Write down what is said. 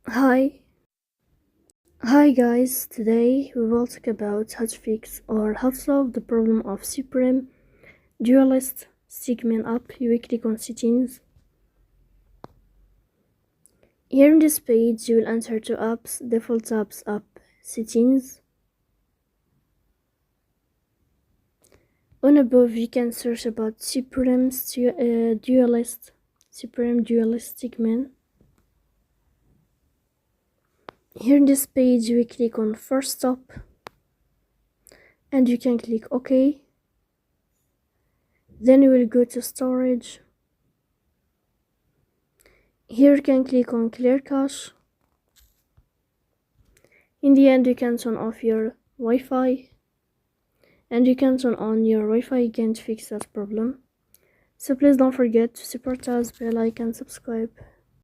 Hi, hi guys. Today we will talk about how to fix or how to solve the problem of Supreme Duelist Stickman app. You will click on settings. Here in this page, you will enter to apps, default apps, app settings. On above, you can search about Duelist Stickman. Here in this page, we click on first stop and you can click OK. Then you will go to storage. Here you can click on clear cache. In the end, you can turn off your Wi-Fi and you can turn on your Wi-Fi again to fix that problem. So please don't forget to support us by like and subscribe.